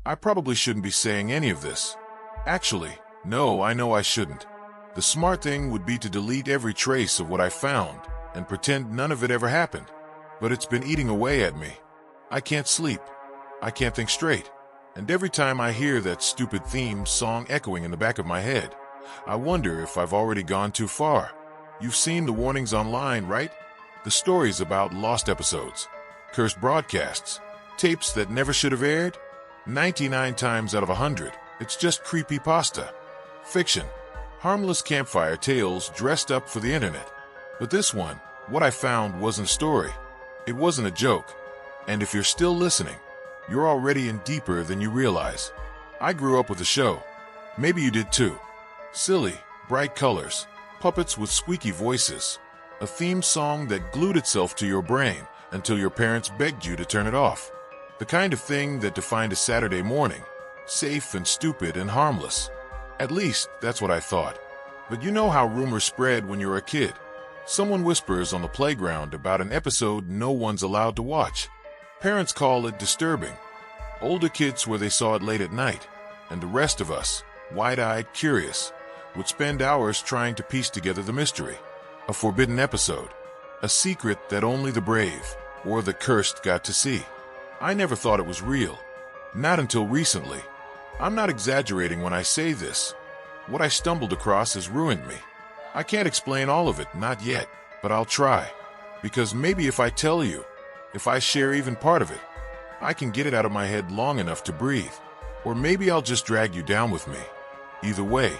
I probably shouldn't be saying any of this. Actually, no, I know I shouldn't. The smart thing would be to delete every trace of what I found and pretend none of it ever happened. But it's been eating away at me. I can't sleep. I can't think straight. And every time I hear that stupid theme song echoing in the back of my head, I wonder if I've already gone too far. You've seen the warnings online, right? The stories about lost episodes, cursed broadcasts, tapes that never should have aired. 99 times out of 100, it's just creepypasta. Fiction. Harmless campfire tales dressed up for the internet. But this one, what I found wasn't a story. It wasn't a joke. And if you're still listening, you're already in deeper than you realize. I grew up with the show. Maybe you did too. Silly, bright colors, puppets with squeaky voices, a theme song that glued itself to your brain until your parents begged you to turn it off. The kind of thing that defined a Saturday morning, safe and stupid and harmless. At least, that's what I thought. But you know how rumors spread when you're a kid. Someone whispers on the playground about an episode no one's allowed to watch. Parents call it disturbing. Older kids swear they saw it late at night. And the rest of us, wide-eyed, curious, would spend hours trying to piece together the mystery. A forbidden episode. A secret that only the brave, or the cursed, got to see. I never thought it was real. Not until recently. I'm not exaggerating when I say this. What I stumbled across has ruined me. I can't explain all of it, not yet, but I'll try. Because maybe if I tell you, if I share even part of it, I can get it out of my head long enough to breathe. Or maybe I'll just drag you down with me. Either way,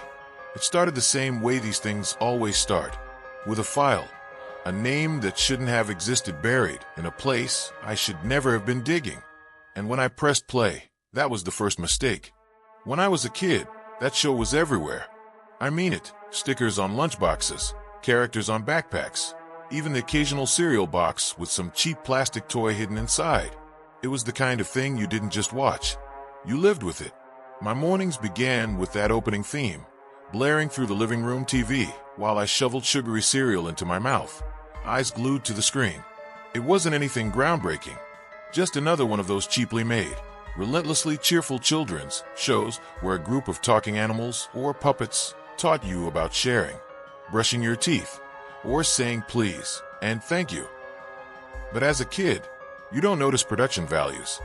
it started the same way these things always start. With a file. A name that shouldn't have existed buried in a place I should never have been digging. And when I pressed play, that was the first mistake. When I was a kid, that show was everywhere. I mean it. Stickers on lunchboxes, characters on backpacks, even the occasional cereal box with some cheap plastic toy hidden inside. It was the kind of thing you didn't just watch. You lived with it. My mornings began with that opening theme, blaring through the living room TV while I shoveled sugary cereal into my mouth, eyes glued to the screen. It wasn't anything groundbreaking, just another one of those cheaply made, relentlessly cheerful children's shows where a group of talking animals or puppets taught you about sharing, brushing your teeth, or saying please and thank you. But as a kid, you don't notice production values.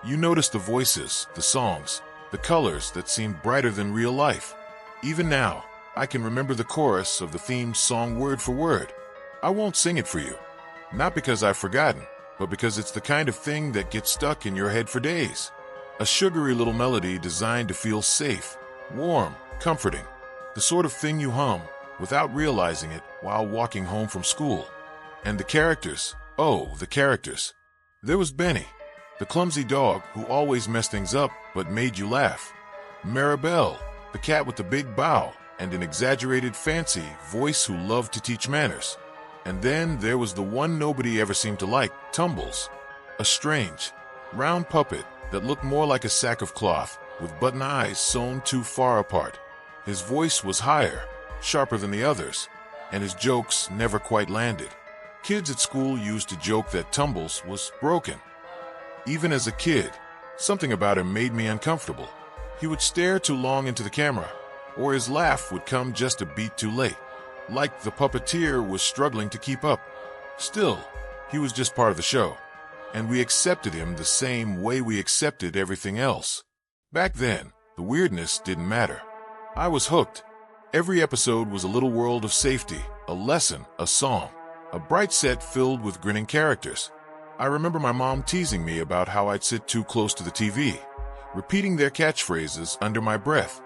You notice the voices, the songs, the colors that seem brighter than real life. Even now, I can remember the chorus of the theme song word for word. I won't sing it for you. Not because I've forgotten, but because it's the kind of thing that gets stuck in your head for days. A sugary little melody designed to feel safe, warm, comforting. The sort of thing you hum without realizing it while walking home from school. And the characters, oh, the characters. There was Benny, the clumsy dog who always messed things up but made you laugh. Maribel, the cat with the big bow and an exaggerated fancy voice who loved to teach manners. And then there was the one nobody ever seemed to like, Tumbles. A strange, round puppet that looked more like a sack of cloth with button eyes sewn too far apart. His voice was higher, sharper than the others, and his jokes never quite landed. Kids at school used to joke that Tumbles was broken. Even as a kid, something about him made me uncomfortable. He would stare too long into the camera, or his laugh would come just a beat too late, like the puppeteer was struggling to keep up. Still, he was just part of the show, and we accepted him the same way we accepted everything else. Back then, the weirdness didn't matter. I was hooked. Every episode was a little world of safety, a lesson, a song, a bright set filled with grinning characters. I remember my mom teasing me about how I'd sit too close to the TV, repeating their catchphrases under my breath.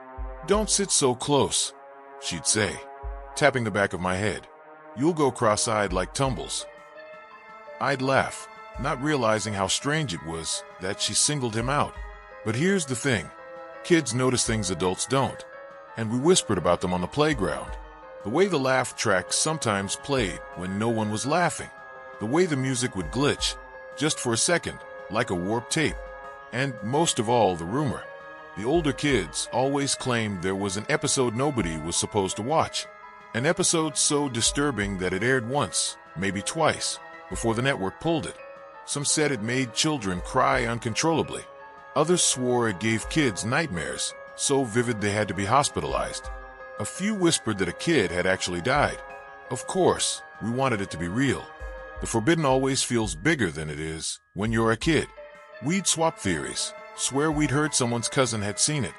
"Don't sit so close," she'd say, tapping the back of my head. "You'll go cross-eyed like Tumbles." I'd laugh, not realizing how strange it was that she singled him out. But here's the thing. Kids notice things adults don't. And we whispered about them on the playground. The way the laugh track sometimes played when no one was laughing. The way the music would glitch, just for a second, like a warped tape. And most of all, the rumor. The older kids always claimed there was an episode nobody was supposed to watch. An episode so disturbing that it aired once, maybe twice, before the network pulled it. Some said it made children cry uncontrollably. Others swore it gave kids nightmares, so vivid they had to be hospitalized. A few whispered that a kid had actually died. Of course, we wanted it to be real. The forbidden always feels bigger than it is when you're a kid. We'd swap theories, swear we'd heard someone's cousin had seen it.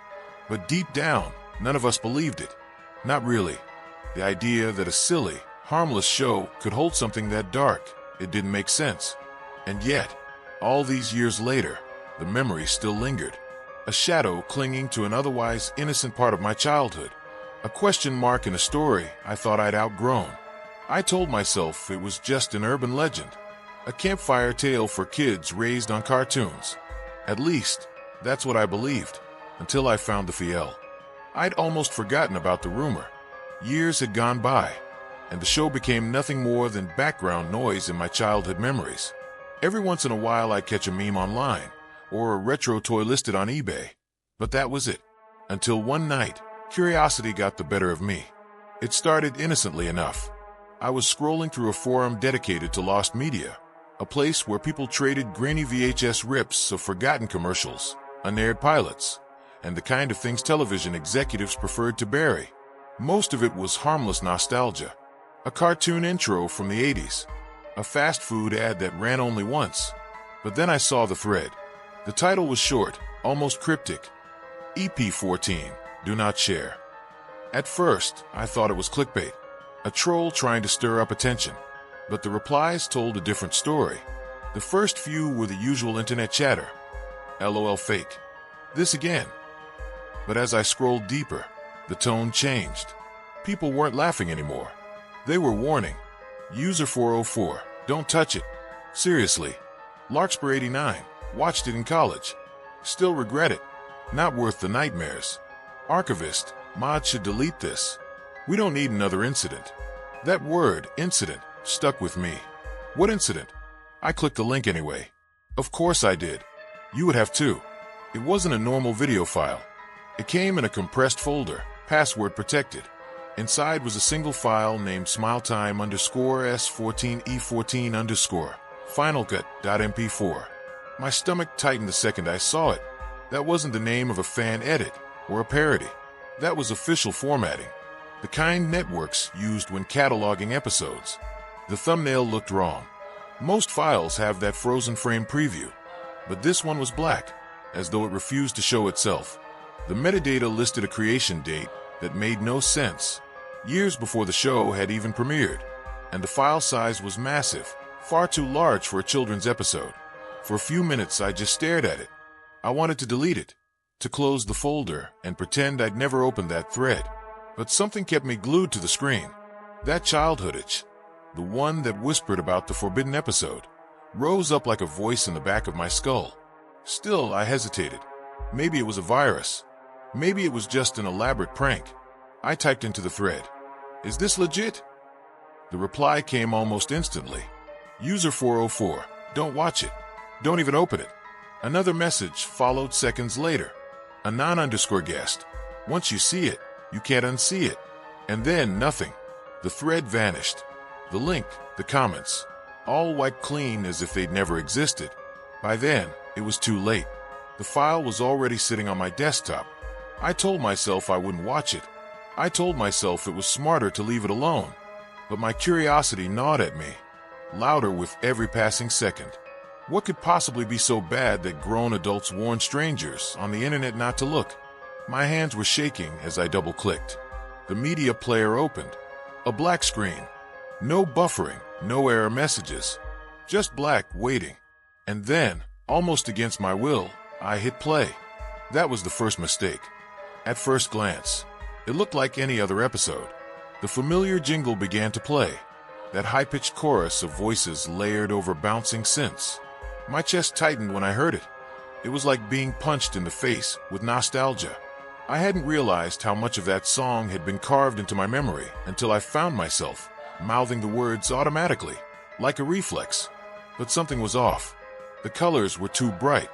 But deep down, none of us believed it. Not really. The idea that a silly, harmless show could hold something that dark, it didn't make sense. And yet, all these years later, the memory still lingered. A shadow clinging to an otherwise innocent part of my childhood. A question mark in a story I thought I'd outgrown. I told myself it was just an urban legend. A campfire tale for kids raised on cartoons. At least, that's what I believed, until I found the Fiel. I'd almost forgotten about the rumor. Years had gone by, and the show became nothing more than background noise in my childhood memories. Every once in a while I'd catch a meme online, or a retro toy listed on eBay. But that was it. Until one night, curiosity got the better of me. It started innocently enough. I was scrolling through a forum dedicated to lost media, a place where people traded grainy VHS rips of forgotten commercials, unaired pilots, and the kind of things television executives preferred to bury. Most of it was harmless nostalgia. A cartoon intro from the 80s. A fast food ad that ran only once. But then I saw the thread. The title was short, almost cryptic. EP14, do not share. At first, I thought it was clickbait. A troll trying to stir up attention. But the replies told a different story. The first few were the usual internet chatter. LOL fake. This again. But as I scrolled deeper, the tone changed. People weren't laughing anymore. They were warning. User 404, don't touch it. Seriously. Larkspur89, watched it in college. Still regret it. Not worth the nightmares. Archivist, mod should delete this. We don't need another incident. That word, incident, stuck with me. What incident? I clicked the link anyway. Of course I did. You would have too. It wasn't a normal video file. It came in a compressed folder, password protected. Inside was a single file named smiletime_s14e14_ finalcut.mp4. My stomach tightened the second I saw it. That wasn't the name of a fan edit or a parody. That was official formatting. The kind networks used when cataloging episodes. The thumbnail looked wrong. Most files have that frozen frame preview, but this one was black, as though it refused to show itself. The metadata listed a creation date that made no sense, years before the show had even premiered, and the file size was massive, far too large for a children's episode. For a few minutes I just stared at it. I wanted to delete it, to close the folder and pretend I'd never opened that thread. But something kept me glued to the screen. That childhood itch, the one that whispered about the forbidden episode, rose up like a voice in the back of my skull. Still, I hesitated. Maybe it was a virus. Maybe it was just an elaborate prank. I typed into the thread, "Is this legit?" The reply came almost instantly. User 404, don't watch it. Don't even open it. Another message followed seconds later. A non_guest. Once you see it, you can't unsee it. And then nothing. The thread vanished. The link, the comments, all wiped clean as if they'd never existed. By then, it was too late. The file was already sitting on my desktop. I told myself I wouldn't watch it. I told myself it was smarter to leave it alone. But my curiosity gnawed at me, louder with every passing second. What could possibly be so bad that grown adults warn strangers on the internet not to look? My hands were shaking as I double-clicked. The media player opened. A black screen. No buffering, no error messages. Just black waiting. And then, almost against my will, I hit play. That was the first mistake. At first glance, it looked like any other episode. The familiar jingle began to play. That high-pitched chorus of voices layered over bouncing synths. My chest tightened when I heard it. It was like being punched in the face with nostalgia. I hadn't realized how much of that song had been carved into my memory until I found myself mouthing the words automatically, like a reflex. But something was off. The colors were too bright.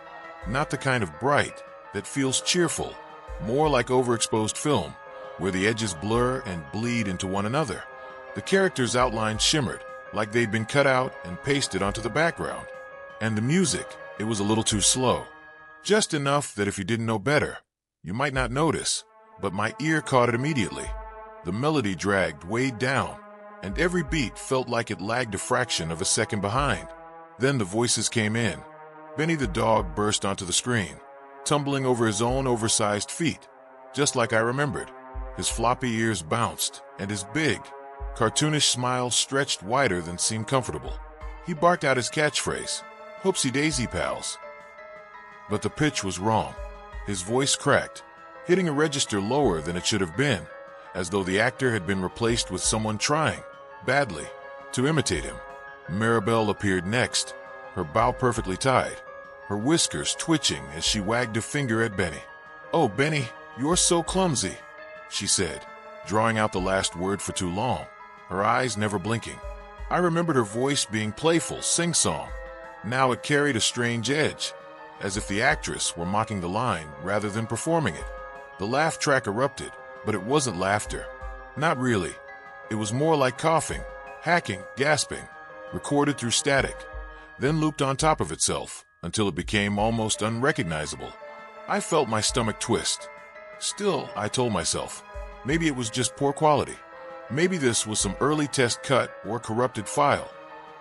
Not the kind of bright that feels cheerful, more like overexposed film, where the edges blur and bleed into one another. The characters' outlines shimmered, like they'd been cut out and pasted onto the background. And the music, it was a little too slow. Just enough that if you didn't know better, you might not notice, but my ear caught it immediately. The melody dragged way down, and every beat felt like it lagged a fraction of a second behind. Then the voices came in. Benny the dog burst onto the screen, tumbling over his own oversized feet, just like I remembered. His floppy ears bounced, and his big, cartoonish smile stretched wider than seemed comfortable. He barked out his catchphrase, "Hoopsie daisy, pals." But the pitch was wrong. His voice cracked, hitting a register lower than it should have been, as though the actor had been replaced with someone trying, badly, to imitate him. Maribel appeared next, her bow perfectly tied, her whiskers twitching as she wagged a finger at Benny. "Oh, Benny, you're so clumsy," she said, drawing out the last word for too long, her eyes never blinking. I remembered her voice being playful, sing-song. Now it carried a strange edge, as if the actress were mocking the line rather than performing it. The laugh track erupted, but it wasn't laughter. Not really. It was more like coughing, hacking, gasping, recorded through static, then looped on top of itself until it became almost unrecognizable. I felt my stomach twist. Still, I told myself, maybe it was just poor quality. Maybe this was some early test cut or corrupted file.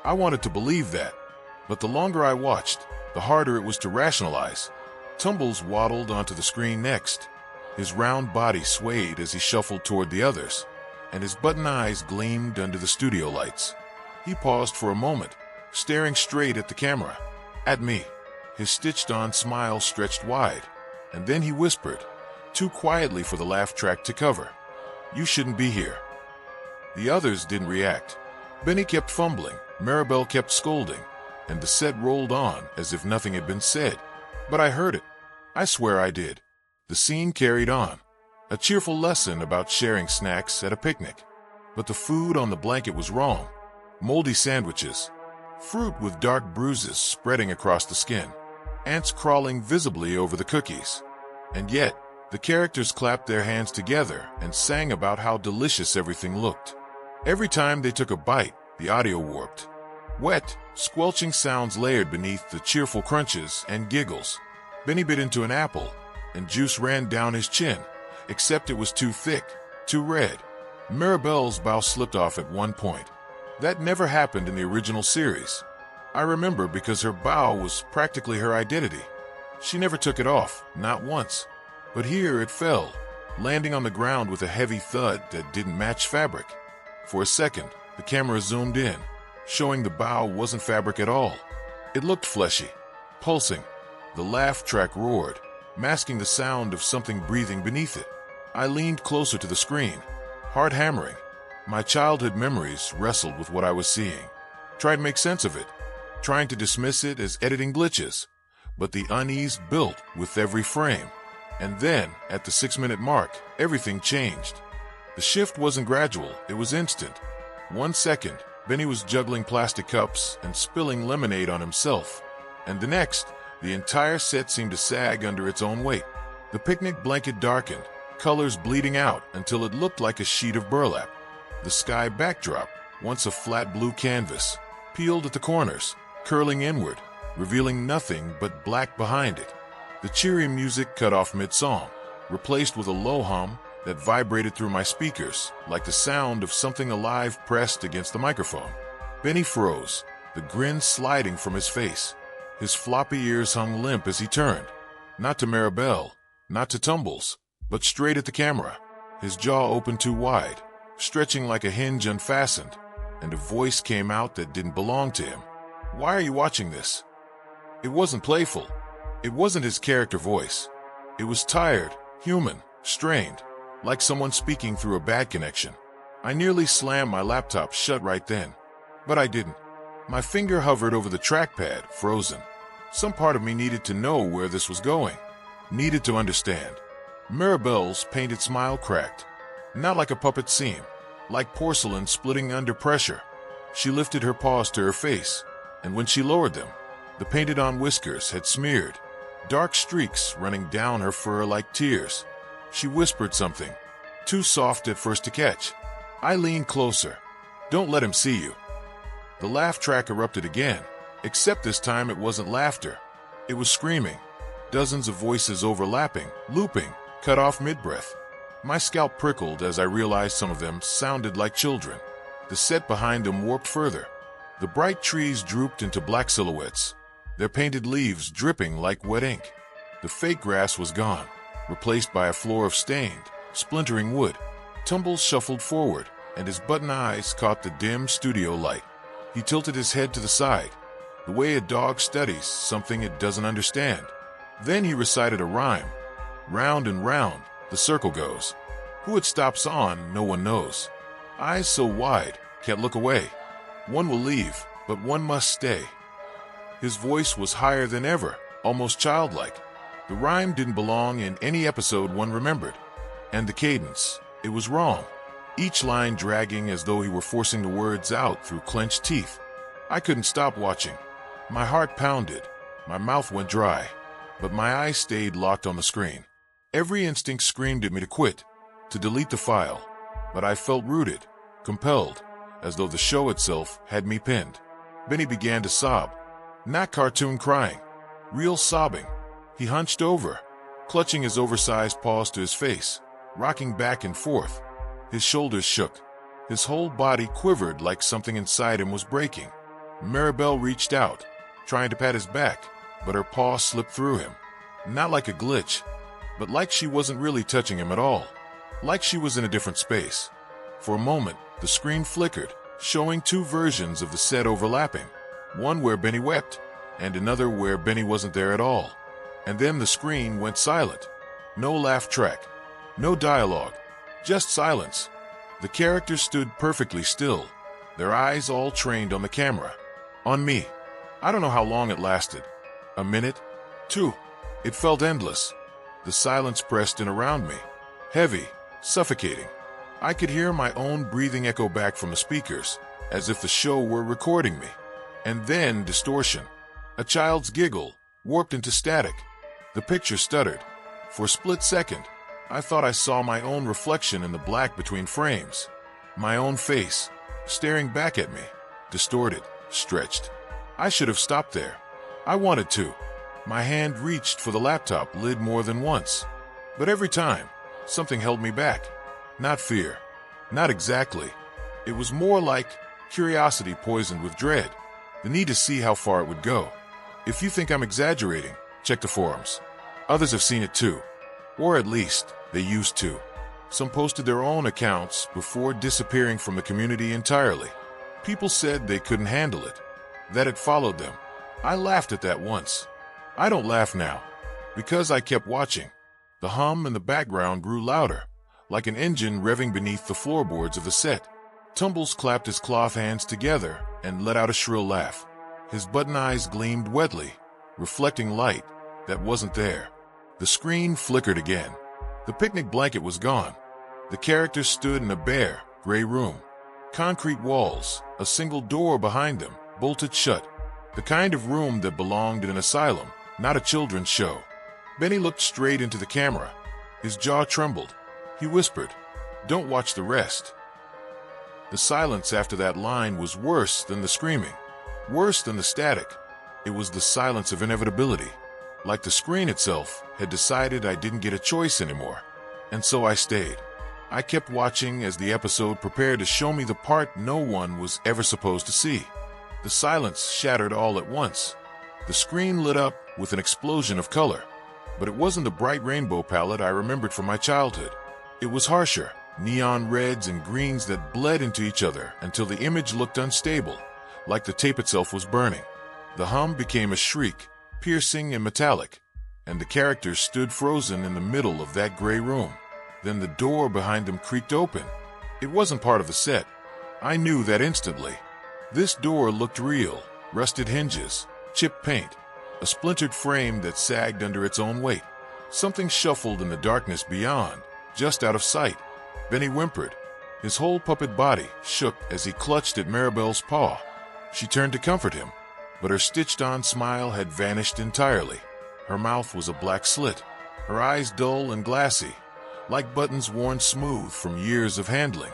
I wanted to believe that, but the longer I watched, the harder it was to rationalize. Tumbles waddled onto the screen next. His round body swayed as he shuffled toward the others, and his button eyes gleamed under the studio lights. He paused for a moment, staring straight at the camera, at me. His stitched-on smile stretched wide, and then he whispered, too quietly for the laugh track to cover, "You shouldn't be here." The others didn't react. Benny kept fumbling, Maribel kept scolding, and the set rolled on as if nothing had been said. But I heard it. I swear I did. The scene carried on, a cheerful lesson about sharing snacks at a picnic. But the food on the blanket was wrong. Moldy sandwiches, fruit with dark bruises spreading across the skin, ants crawling visibly over the cookies. And yet, the characters clapped their hands together and sang about how delicious everything looked. Every time they took a bite, the audio warped. Wet, squelching sounds layered beneath the cheerful crunches and giggles. Benny bit into an apple, and juice ran down his chin, except it was too thick, too red. Maribel's bow slipped off at one point. That never happened in the original series. I remember because her bow was practically her identity. She never took it off, not once. But here it fell, landing on the ground with a heavy thud that didn't match fabric. For a second, the camera zoomed in, showing the bow wasn't fabric at all. It looked fleshy, pulsing. The laugh track roared, masking the sound of something breathing beneath it. I leaned closer to the screen, heart hammering. My childhood memories wrestled with what I was seeing, tried to make sense of it, trying to dismiss it as editing glitches. But the unease built with every frame. And then, at the 6-minute mark, everything changed. The shift wasn't gradual, it was instant. 1 second, Benny was juggling plastic cups and spilling lemonade on himself. And the next, the entire set seemed to sag under its own weight. The picnic blanket darkened, colors bleeding out until it looked like a sheet of burlap. The sky backdrop, once a flat blue canvas, peeled at the corners, curling inward, revealing nothing but black behind it. The cheery music cut off mid-song, replaced with a low hum that vibrated through my speakers, like the sound of something alive pressed against the microphone. Benny froze, the grin sliding from his face. His floppy ears hung limp as he turned, not to Maribel, not to Tumbles, but straight at the camera. His jaw opened too wide, stretching like a hinge unfastened, and a voice came out that didn't belong to him. "Why are you watching this?" It wasn't playful. It wasn't his character voice. It was tired, human, strained, like someone speaking through a bad connection. I nearly slammed my laptop shut right then, but I didn't. My finger hovered over the trackpad, frozen. Some part of me needed to know where this was going, needed to understand. Maribel's painted smile cracked, not like a puppet seam, like porcelain splitting under pressure. She lifted her paws to her face, and when she lowered them, the painted-on whiskers had smeared, dark streaks running down her fur like tears. She whispered something, too soft at first to catch. I leaned closer. "Don't let him see you." The laugh track erupted again, except this time it wasn't laughter. It was screaming. Dozens of voices overlapping, looping, cut off mid-breath. My scalp prickled as I realized some of them sounded like children. The set behind them warped further. The bright trees drooped into black silhouettes, their painted leaves dripping like wet ink. The fake grass was gone, replaced by a floor of stained, splintering wood. Tumbles shuffled forward, and his button eyes caught the dim studio light. He tilted his head to the side, the way a dog studies something it doesn't understand. Then he recited a rhyme. Round and round, the circle goes. Who it stops on, no one knows. Eyes so wide, can't look away. One will leave, but one must stay. His voice was higher than ever, almost childlike. The rhyme didn't belong in any episode one remembered. And the cadence, it was wrong. Each line dragging as though he were forcing the words out through clenched teeth. I couldn't stop watching. My heart pounded. My mouth went dry. But my eyes stayed locked on the screen. Every instinct screamed at me to quit, to delete the file. But I felt rooted, compelled, as though the show itself had me pinned. Benny began to sob. Not cartoon crying. Real sobbing. He hunched over, clutching his oversized paws to his face, rocking back and forth. His shoulders shook. His whole body quivered like something inside him was breaking. Maribel reached out, trying to pat his back, but her paw slipped through him. Not like a glitch, but like she wasn't really touching him at all. Like she was in a different space. For a moment, the screen flickered, showing two versions of the set overlapping. One where Benny wept, and another where Benny wasn't there at all. And then the screen went silent. No laugh track. No dialogue. Just silence. The characters stood perfectly still, their eyes all trained on the camera. On me. I don't know how long it lasted. A minute? 2. It felt endless. The silence pressed in around me. Heavy. Suffocating. I could hear my own breathing echo back from the speakers, as if the show were recording me. And then distortion. A child's giggle, warped into static. The picture stuttered. For a split second, I thought I saw my own reflection in the black between frames. My own face, staring back at me, distorted, stretched. I should have stopped there. I wanted to. My hand reached for the laptop lid more than once. But every time, something held me back. Not fear. Not exactly. It was more like curiosity poisoned with dread. The need to see how far it would go. If you think I'm exaggerating, check the forums. Others have seen it too. Or at least, they used to. Some posted their own accounts before disappearing from the community entirely. People said they couldn't handle it, that it followed them. I laughed at that once. I don't laugh now, because I kept watching. The hum in the background grew louder, like an engine revving beneath the floorboards of the set. Tumbles clapped his cloth hands together and let out a shrill laugh. His button eyes gleamed wetly, reflecting light that wasn't there. The screen flickered again. The picnic blanket was gone. The characters stood in a bare, gray room. Concrete walls, a single door behind them, bolted shut. The kind of room that belonged in an asylum, not a children's show. Benny looked straight into the camera. His jaw trembled. He whispered, "Don't watch the rest." The silence after that line was worse than the screaming, worse than the static. It was the silence of inevitability. Like the screen itself had decided I didn't get a choice anymore. And so I stayed. I kept watching as the episode prepared to show me the part no one was ever supposed to see. The silence shattered all at once. The screen lit up with an explosion of color. But it wasn't the bright rainbow palette I remembered from my childhood. It was harsher, neon reds and greens that bled into each other until the image looked unstable, like the tape itself was burning. The hum became a shriek, piercing and metallic, and the characters stood frozen in the middle of that gray room. Then the door behind them creaked open. It wasn't part of the set. I knew that instantly. This door looked real, rusted hinges, chipped paint, a splintered frame that sagged under its own weight. Something shuffled in the darkness beyond, just out of sight. Benny whimpered. His whole puppet body shook as he clutched at Maribel's paw. She turned to comfort him, but her stitched-on smile had vanished entirely. Her mouth was a black slit, her eyes dull and glassy, like buttons worn smooth from years of handling.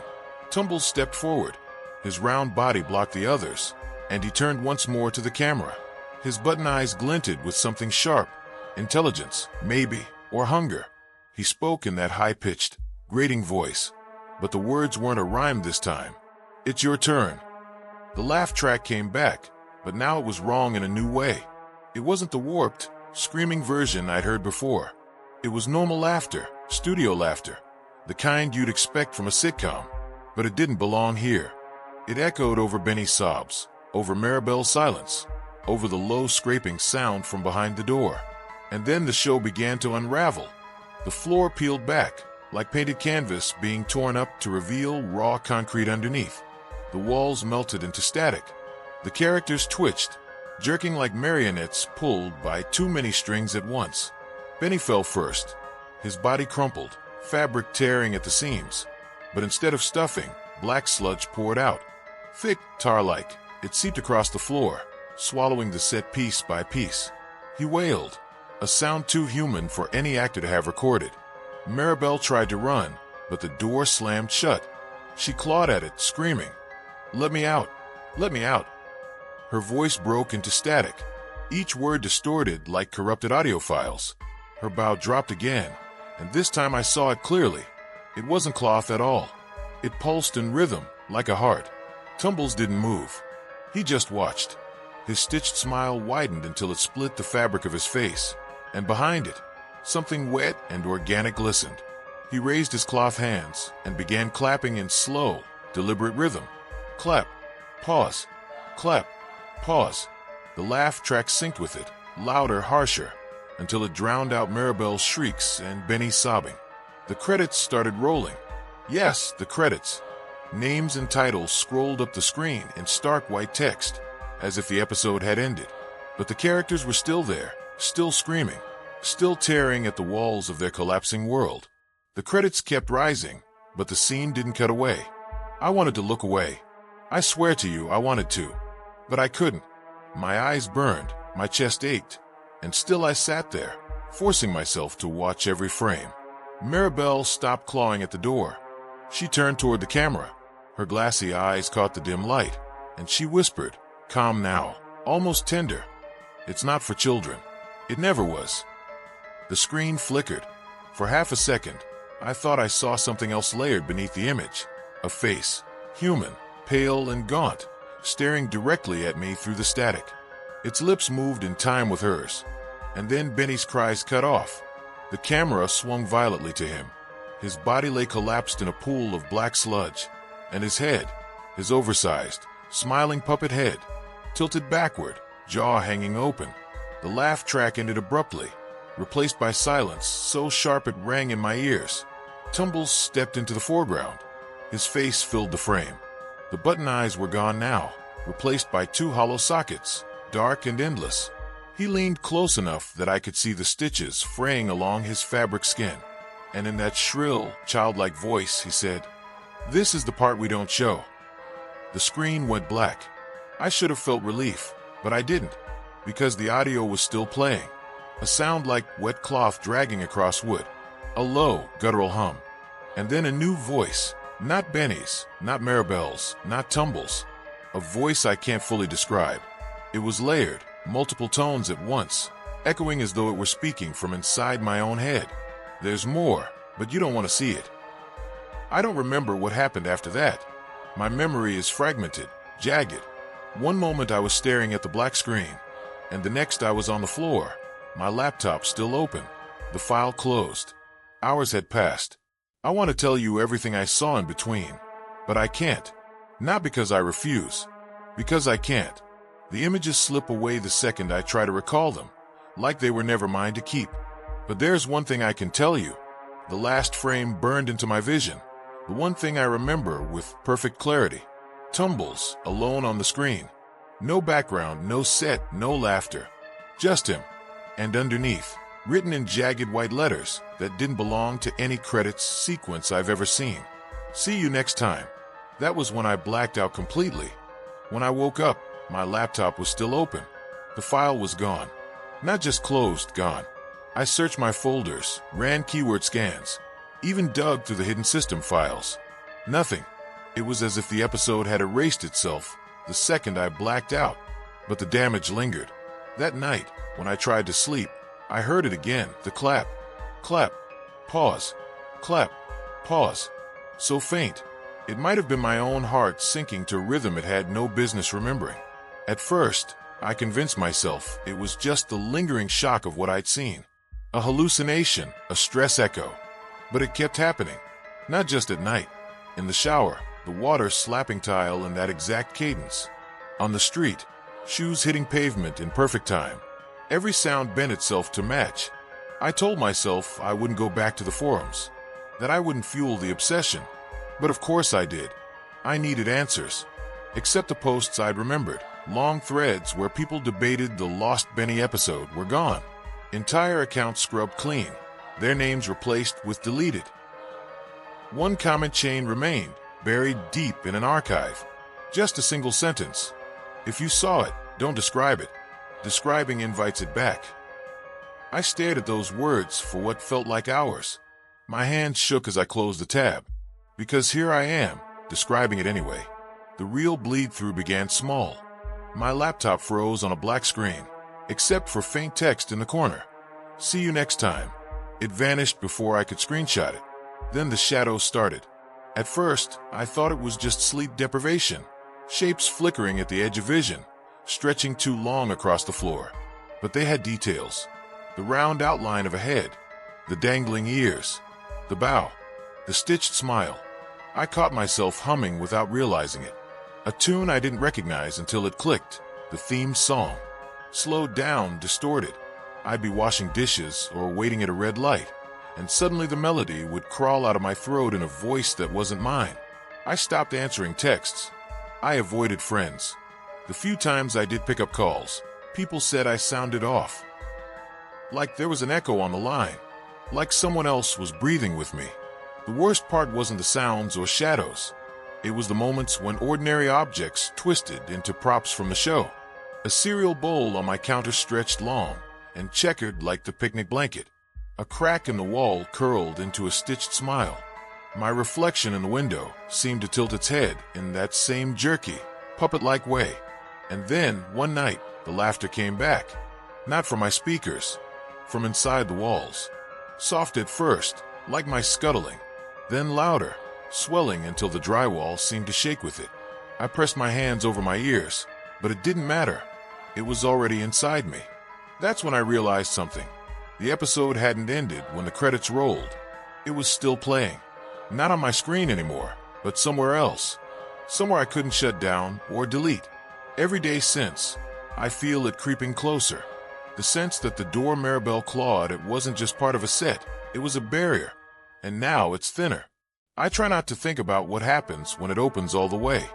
Tumbles stepped forward. His round body blocked the others, and he turned once more to the camera. His button eyes glinted with something sharp, Intelligence, maybe, or hunger. He spoke in that high-pitched, grating voice, but the words weren't a rhyme this time. It's your turn. The laugh track came back, but now it was wrong in a new way. It wasn't the warped, screaming version I'd heard before. It was normal laughter, studio laughter, the kind you'd expect from a sitcom, but it didn't belong here. It echoed over Benny's sobs, over Maribel's silence, over the low scraping sound from behind the door. And then the show began to unravel. The floor peeled back, like painted canvas being torn up to reveal raw concrete underneath. The walls melted into static. The characters twitched, jerking like marionettes pulled by too many strings at once. Benny fell first. His body crumpled, fabric tearing at the seams. But instead of stuffing, black sludge poured out. Thick, tar-like, it seeped across the floor, swallowing the set piece by piece. He wailed, a sound too human for any actor to have recorded. Maribel tried to run, but the door slammed shut. She clawed at it, screaming, "Let me out! Let me out!" Her voice broke into static, each word distorted like corrupted audio files. Her bow dropped again, and this time I saw it clearly. It wasn't cloth at all. It pulsed in rhythm, like a heart. Tumbles didn't move. He just watched. His stitched smile widened until it split the fabric of his face, and behind it, something wet and organic glistened. He raised his cloth hands and began clapping in slow, deliberate rhythm. Clap, pause, clap, pause. The laugh track synced with it, louder, harsher, until it drowned out Maribel's shrieks and Benny's sobbing. The credits started rolling. Yes, the credits. Names and titles scrolled up the screen in stark white text, as if the episode had ended. But the characters were still there, still screaming, still tearing at the walls of their collapsing world. The credits kept rising, but the scene didn't cut away. I wanted to look away. I swear to you I wanted to, but I couldn't. My eyes burned, my chest ached, and still I sat there, forcing myself to watch every frame. Maribel stopped clawing at the door. She turned toward the camera. Her glassy eyes caught the dim light, and she whispered, calm now, almost tender. It's not for children. It never was. The screen flickered. For half a second, I thought I saw something else layered beneath the image. A face, human, pale and gaunt, staring directly at me through the static. Its lips moved in time with hers. And then Benny's cries cut off. The camera swung violently to him. His body lay collapsed in a pool of black sludge, and his head, his oversized, smiling puppet head, tilted backward, jaw hanging open. The laugh track ended abruptly, replaced by silence so sharp it rang in my ears. Tumbles stepped into the foreground. His face filled the frame. The button eyes were gone now, replaced by two hollow sockets, dark and endless. He leaned close enough that I could see the stitches fraying along his fabric skin. And in that shrill, childlike voice, he said, "This is the part we don't show." The screen went black. I should have felt relief, but I didn't, because the audio was still playing. A sound like wet cloth dragging across wood. A low, guttural hum. And then a new voice. Not Benny's, not Maribel's, not Tumbles. A voice I can't fully describe. It was layered, multiple tones at once, echoing as though it were speaking from inside my own head. There's more, but you don't want to see it. I don't remember what happened after that. My memory is fragmented, jagged. One moment I was staring at the black screen, and the next I was on the floor, my laptop still open, the file closed. Hours had passed. I want to tell you everything I saw in between, but I can't. Not because I refuse, because I can't. The images slip away the second I try to recall them, like they were never mine to keep. But there's one thing I can tell you. The last frame burned into my vision. The one thing I remember with perfect clarity. Tumbles, alone on the screen. No background, no set, no laughter. Just him. And underneath, written in jagged white letters that didn't belong to any credits sequence I've ever seen. See you next time. That was when I blacked out completely. When I woke up, my laptop was still open. The file was gone. Not just closed, gone. I searched my folders, ran keyword scans, even dug through the hidden system files. Nothing. It was as if the episode had erased itself the second I blacked out. But the damage lingered. That night, when I tried to sleep, I heard it again, the clap, clap, pause, clap, pause. So faint, it might have been my own heart sinking to rhythm it had no business remembering. At first, I convinced myself it was just the lingering shock of what I'd seen. A hallucination, a stress echo. But it kept happening. Not just at night. In the shower, the water slapping tile in that exact cadence. On the street, shoes hitting pavement in perfect time. Every sound bent itself to match. I told myself I wouldn't go back to the forums, that I wouldn't fuel the obsession. But of course I did. I needed answers. Except the posts I'd remembered. Long threads where people debated the Lost Benny episode were gone. Entire accounts scrubbed clean, their names replaced with deleted. One comment chain remained, buried deep in an archive. Just a single sentence. If you saw it, don't describe it. Describing invites it back. I stared at those words for what felt like hours. My hands shook as I closed the tab. Because here I am, describing it anyway. The real bleed-through began small. My laptop froze on a black screen, except for faint text in the corner. See you next time. It vanished before I could screenshot it. Then the shadows started. At first, I thought it was just sleep deprivation. Shapes flickering at the edge of vision, stretching too long across the floor. But they had details. The round outline of a head, the dangling ears, the bow, the stitched smile. I caught myself humming without realizing it. A tune I didn't recognize until it clicked, the theme song. Slowed down, distorted. I'd be washing dishes or waiting at a red light, and suddenly the melody would crawl out of my throat in a voice that wasn't mine. I stopped answering texts. I avoided friends. The few times I did pick up calls, people said I sounded off. Like there was an echo on the line. Like someone else was breathing with me. The worst part wasn't the sounds or shadows. It was the moments when ordinary objects twisted into props from the show. A cereal bowl on my counter stretched long and checkered like the picnic blanket. A crack in the wall curled into a stitched smile. My reflection in the window seemed to tilt its head in that same jerky, puppet-like way. And then, one night, the laughter came back. Not from my speakers, from inside the walls. Soft at first, like my scuttling. Then louder, swelling until the drywall seemed to shake with it. I pressed my hands over my ears, but it didn't matter. It was already inside me. That's when I realized something. The episode hadn't ended when the credits rolled. It was still playing. Not on my screen anymore, but somewhere else. Somewhere I couldn't shut down or delete. Every day since, I feel it creeping closer. The sense that the door Maribel clawed it wasn't just part of a set, it was a barrier. And now it's thinner. I try not to think about what happens when it opens all the way.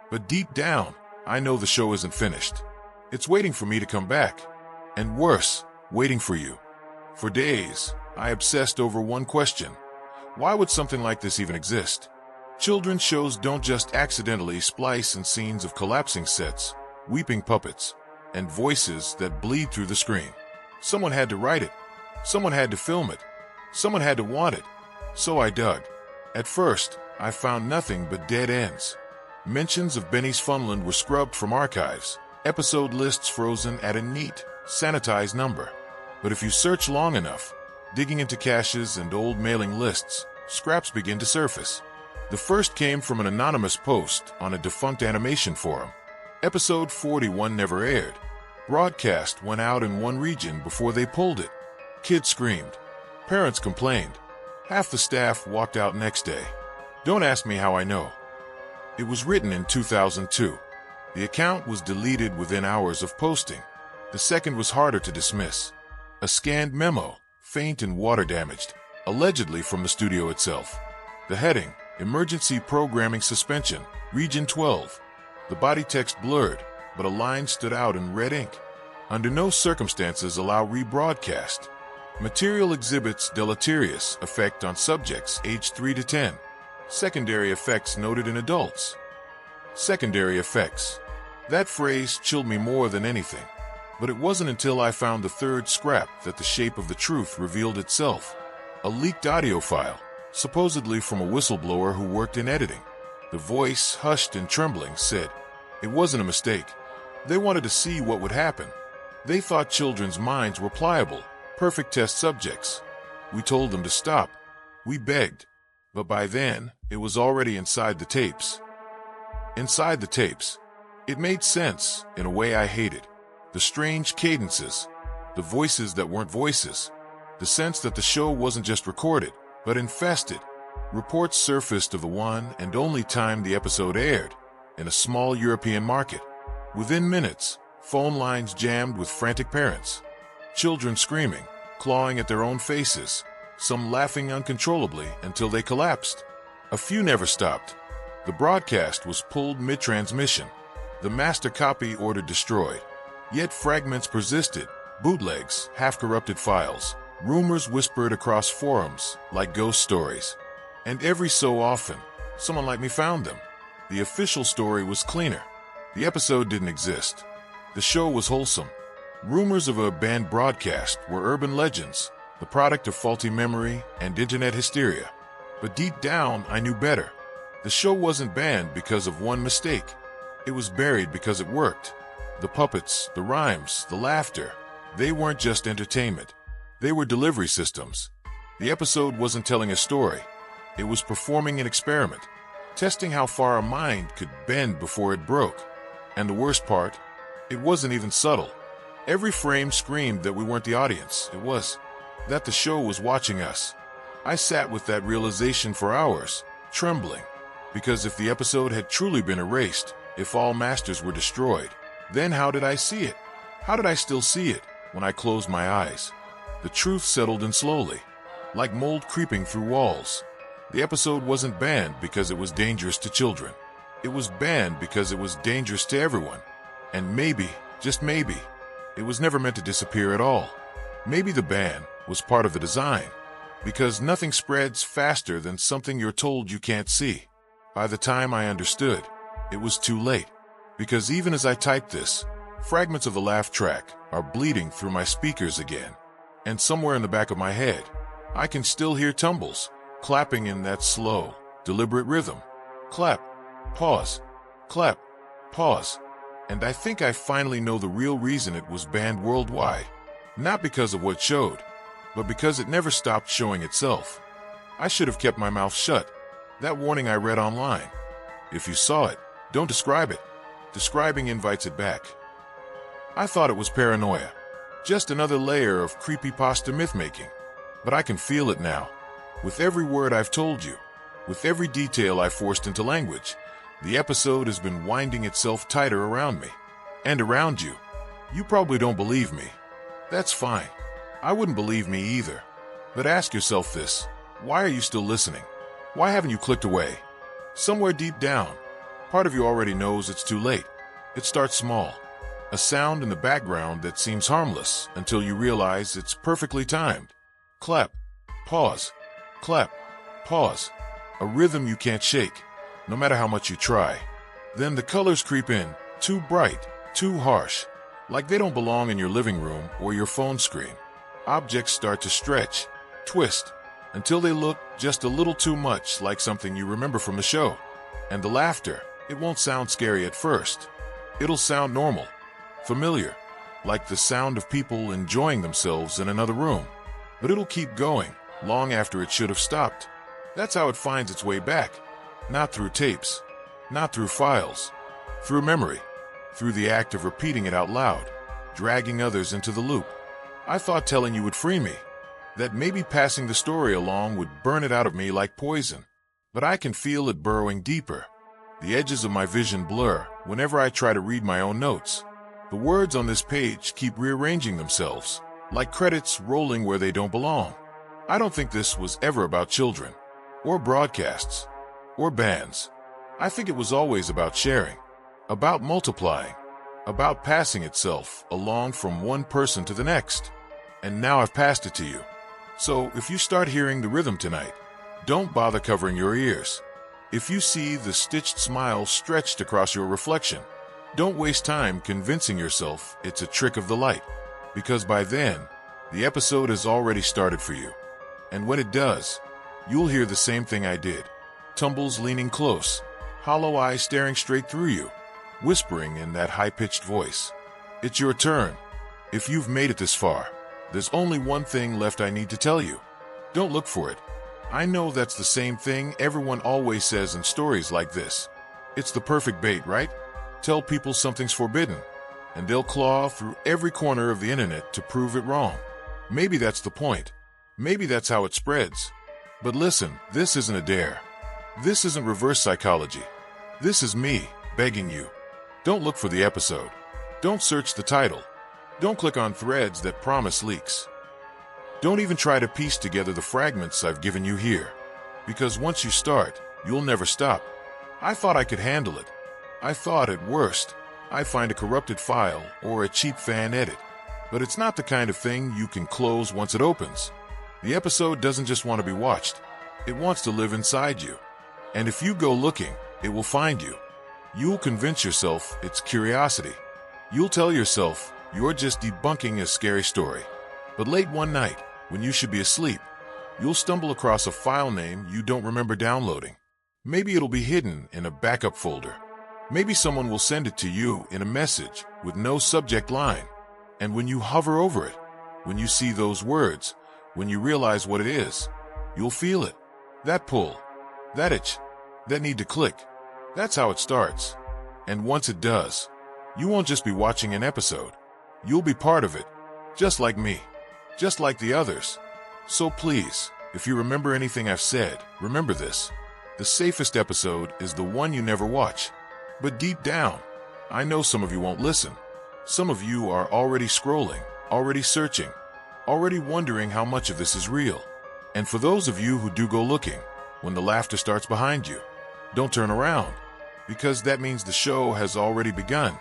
But deep down, I know the show isn't finished. It's waiting for me to come back. And worse, waiting for you. For days, I obsessed over one question. Why would something like this even exist? Children's shows don't just accidentally splice in scenes of collapsing sets, weeping puppets, and voices that bleed through the screen. Someone had to write it. Someone had to film it. Someone had to want it. So I dug. At first, I found nothing but dead ends. Mentions of Benny's Funland were scrubbed from archives, episode lists frozen at a neat, sanitized number. But if you search long enough, digging into caches and old mailing lists, scraps begin to surface. The first came from an anonymous post on a defunct animation forum. Episode 41 never aired. Broadcast went out in one region before they pulled it. Kids screamed. Parents complained. Half the staff walked out next day. Don't ask me how I know. It was written in 2002. The account was deleted within hours of posting. The second was harder to dismiss. A scanned memo, faint and water-damaged, allegedly from the studio itself. The heading, Emergency Programming Suspension, Region 12. The body text blurred, but a line stood out in red ink. Under no circumstances allow rebroadcast. Material exhibits deleterious effect on subjects aged 3 to 10. Secondary effects noted in adults. Secondary effects. That phrase chilled me more than anything. But it wasn't until I found the third scrap that the shape of the truth revealed itself. A leaked audio file, supposedly from a whistleblower who worked in editing. The voice, hushed and trembling, said, "It wasn't a mistake. They wanted to see what would happen. They thought children's minds were pliable, perfect test subjects. We told them to stop. We begged. But by then, it was already inside the tapes. Inside the tapes. It made sense in a way I hated. The strange cadences. The voices that weren't voices. The sense that the show wasn't just recorded, but infested. Reports surfaced of the one and only time the episode aired, in a small European market. Within minutes, phone lines jammed with frantic parents. Children screaming, clawing at their own faces, some laughing uncontrollably until they collapsed. A few never stopped. The broadcast was pulled mid-transmission. The master copy ordered destroyed. Yet fragments persisted, bootlegs, half-corrupted files. Rumors whispered across forums like ghost stories. And every so often, someone like me found them. The official story was cleaner. The episode didn't exist. The show was wholesome. Rumors of a banned broadcast were urban legends, the product of faulty memory and internet hysteria. But deep down, I knew better. The show wasn't banned because of one mistake. It was buried because it worked. The puppets, the rhymes, the laughter, they weren't just entertainment. They were delivery systems. The episode wasn't telling a story. It was performing an experiment, testing how far a mind could bend before it broke. And the worst part, it wasn't even subtle. Every frame screamed that we weren't the audience. It was that the show was watching us. I sat with that realization for hours, trembling, because if the episode had truly been erased, if all masters were destroyed, then how did I see it? How did I still see it when I closed my eyes? The truth settled in slowly, like mold creeping through walls. The episode wasn't banned because it was dangerous to children. It was banned because it was dangerous to everyone. And maybe, just maybe, it was never meant to disappear at all. Maybe the ban was part of the design, because nothing spreads faster than something you're told you can't see. By the time I understood, it was too late, because even as I typed this, fragments of the laugh track are bleeding through my speakers again. And somewhere in the back of my head, I can still hear tumbles, clapping in that slow, deliberate rhythm. Clap, pause, clap, pause. And I think I finally know the real reason it was banned worldwide. Not because of what it showed, but because it never stopped showing itself. I should have kept my mouth shut. That warning I read online. If you saw it, don't describe it. Describing invites it back. I thought it was paranoia. Just another layer of creepypasta myth-making. But I can feel it now. With every word I've told you, with every detail I forced into language, the episode has been winding itself tighter around me. And around you. You probably don't believe me. That's fine. I wouldn't believe me either. But ask yourself this. Why are you still listening? Why haven't you clicked away? Somewhere deep down, part of you already knows it's too late. It starts small. A sound in the background that seems harmless until you realize it's perfectly timed. Clap, pause, clap, pause. A rhythm you can't shake, no matter how much you try. Then the colors creep in, too bright, too harsh, like they don't belong in your living room or your phone screen. Objects start to stretch, twist, until they look just a little too much like something you remember from the show. And the laughter, it won't sound scary at first. It'll sound normal, familiar, like the sound of people enjoying themselves in another room. But it'll keep going, long after it should have stopped. That's how it finds its way back. Not through tapes, not through files, through memory, through the act of repeating it out loud, dragging others into the loop. I thought telling you would free me, that maybe passing the story along would burn it out of me like poison. But I can feel it burrowing deeper. The edges of my vision blur whenever I try to read my own notes. The words on this page keep rearranging themselves, like credits rolling where they don't belong. I don't think this was ever about children, or broadcasts, or bands. I think it was always about sharing, about multiplying, about passing itself along from one person to the next. And now I've passed it to you. So if you start hearing the rhythm tonight, don't bother covering your ears. If you see the stitched smile stretched across your reflection, don't waste time convincing yourself it's a trick of the light, because by then, the episode has already started for you. And when it does, you'll hear the same thing I did. Tumbles leaning close, hollow eyes staring straight through you, whispering in that high-pitched voice. It's your turn. If you've made it this far, There's only one thing left I need to tell you. Don't look for it. I know that's the same thing everyone always says in stories like this. It's the perfect bait, right? Tell people something's forbidden, and they'll claw through every corner of the internet to prove it wrong. Maybe that's the point. Maybe that's how it spreads. But listen, this isn't a dare. This isn't reverse psychology. This is me begging you. Don't look for the episode. Don't search the title. Don't click on threads that promise leaks. Don't even try to piece together the fragments I've given you here. Because once you start, you'll never stop. I thought I could handle it. I thought at worst, I'd find a corrupted file or a cheap fan edit. But it's not the kind of thing you can close once it opens. The episode doesn't just want to be watched. It wants to live inside you. And if you go looking, it will find you. You'll convince yourself it's curiosity. You'll tell yourself you're just debunking a scary story. But late one night, when you should be asleep, you'll stumble across a file name you don't remember downloading. Maybe it'll be hidden in a backup folder. Maybe someone will send it to you in a message with no subject line. And when you hover over it, when you see those words, when you realize what it is, you'll feel it. That pull, that itch, that need to click. That's how it starts. And once it does, you won't just be watching an episode. You'll be part of it, just like me. Just like the others. So please, if you remember anything I've said, remember this. The safest episode is the one you never watch. But deep down, I know some of you won't listen. Some of you are already scrolling, already searching, already wondering how much of this is real. And for those of you who do go looking, when the laughter starts behind you, don't turn around, because that means the show has already begun.